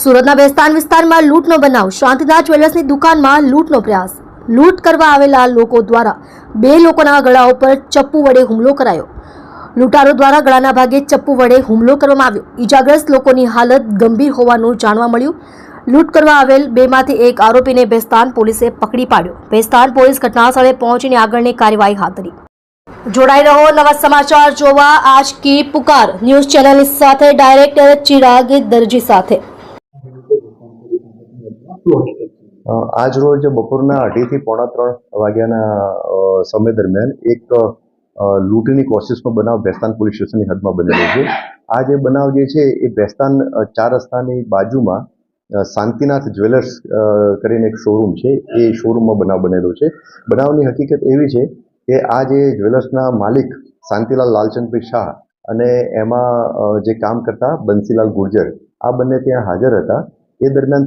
સુરતના બેસ્તાન વિસ્તારમાં લૂંટનો બનાવ. શાંતિનાથ જ્વેલર્સની દુકાનમાં લૂંટનો પ્રયાસ. લૂંટ કરવા આવેલા લોકો દ્વારા બે લોકોના ગળા ઉપર ચપ્પુ વડે હુમલો કરાયો. લૂંટારો દ્વારા ગળાના ભાગે ચપ્પુ વડે હુમલો કરવામાં આવ્યો. ઈજાગ્રસ્ત લોકોની હાલત ગંભીર હોવાનું જાણવા મળ્યું. લૂંટ કરવા આવેલ બેમાંથી એક આરોપીને બેસ્તાન પોલીસે પકડી પાડ્યો. બેસ્તાન પોલીસ ઘટનાસ્થળે પહોંચીને આગળની કાર્યવાહી હાથ ધરી. જોડાઈ રહો નવા સમાચાર જોવા આજ કી પુકાર ન્યૂઝ ચેનલની સાથે ડાયરેક્ટર ચિરાગ દરજી સાથે. આજ રોજ બપોરના 2:30 થી 2:45 વાગ્યાના સમય દરમિયાન એક લૂંટની કોશિશનો બનાવ બેસ્તાન પોલીસ સ્ટેશનની હદમાં બનેલો છે. આ જે બનાવ જે છે એ બેસ્તાન 4 રસ્તાની બાજુમાં શાંતિનાથ જ્વેલર્સ કરીને એક શોરૂમ છે, એ શોરૂમમાં બનાવ બનેલો છે. બનાવની હકીકત એવી છે કે આ જે જ્વેલર્સના માલિક શાંતિલાલ લાલચંદભાઈ શાહ અને એમાં જે કામ કરતા બંસીલાલ ગુર્જર, આ બંને ત્યાં હાજર હતા. એ દરમિયાન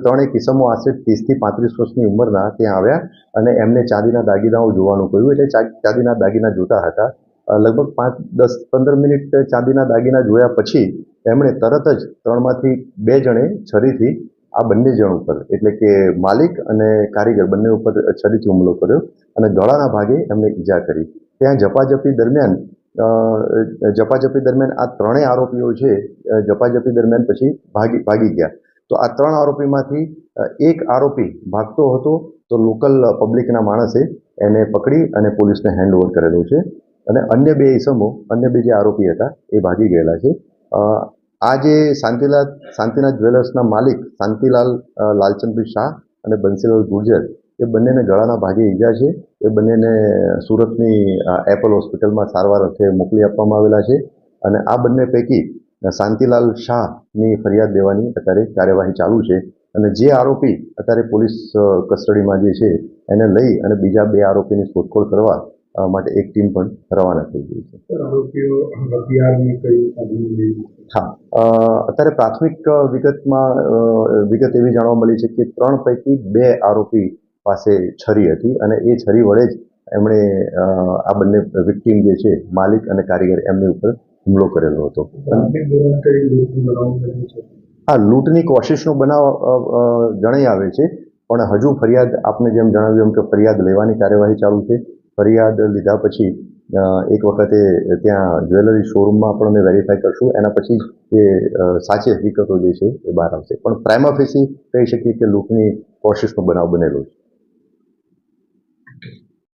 ત્રણેક કિસ્સાઓ આશરે 30 થી 35 વર્ષની ઉંમરના ત્યાં આવ્યા અને એમને ચાંદીના દાગીનાઓ જોવાનું કહ્યું. એટલે ચાંદીના દાગીના જોતા હતા. લગભગ 5-10-15 મિનિટ ચાંદીના દાગીના જોયા પછી એમણે તરત જ 3માંથી 2 જણે છરીથી આ બંને જણ ઉપર, એટલે કે માલિક અને કારીગર બંને ઉપર છરીથી હુમલો કર્યો અને ગળાના ભાગે એમને ઈજા કરી. ત્યાં ઝપાઝપી દરમિયાન આ ત્રણેય આરોપીઓ છે ઝપાઝપી દરમિયાન પછી ભાગી ગયા. તો આ 3 આરોપીમાંથી એક આરોપી ભાગતો હતો, તો લોકલ પબ્લિકના માણસે એને પકડી અને પોલીસને હેન્ડઓવર કરેલો છે અને અન્ય બે જે આરોપી હતા એ ભાગી ગયેલા છે. આ જે શાંતિનાથ જ્વેલર્સના માલિક શાંતિલાલ લાલચંદભાઈ શાહ અને બંસીલાલ ગુર્જર, એ બંનેને ગળાના ભાગે ઈજા છે. એ બંનેને સુરતની એપલ હોસ્પિટલમાં સારવાર અર્થે મોકલી આપવામાં આવેલા છે અને આ બંને પૈકી શાંતિલાલ શાહની ફરિયાદ દેવાની અત્યારે કાર્યવાહી ચાલુ છે અને જે આરોપી અત્યારે પોલીસ કસ્ટડીમાં જે છે એને લઈ અને બીજા 2 આરોપીની શોધખોળ કરવા માટે એક ટીમ પણ રવાના થઈ ગઈ છે. હા, અત્યારે પ્રાથમિક વિગત એવી જાણવા મળી છે કે 3 પૈકી 2 આરોપી પાસે છરી હતી અને એ છરી વડે જ એમણે આ બંને વિક્ટીમ જે છે માલિક અને કારીગર એમની ઉપર હુમલો કરેલો હતો. હા, લૂંટની કોશિશનો બનાવ જણાઈ આવે છે, પણ હજુ ફરિયાદ, આપને જેમ જણાવ્યું એમ કે ફરિયાદ લેવાની કાર્યવાહી ચાલુ છે. ફરિયાદ લીધા પછી એક વખતે ત્યાં જ્વેલરી શોરૂમમાં પણ અમે વેરીફાઈ કરશું. એના પછી જે સાચી હકીકતો જે છે એ બહાર આવશે. પણ પ્રાઇમા ફેસી કહી શકીએ કે લૂંટની કોશિશનો બનાવ બનેલો છે.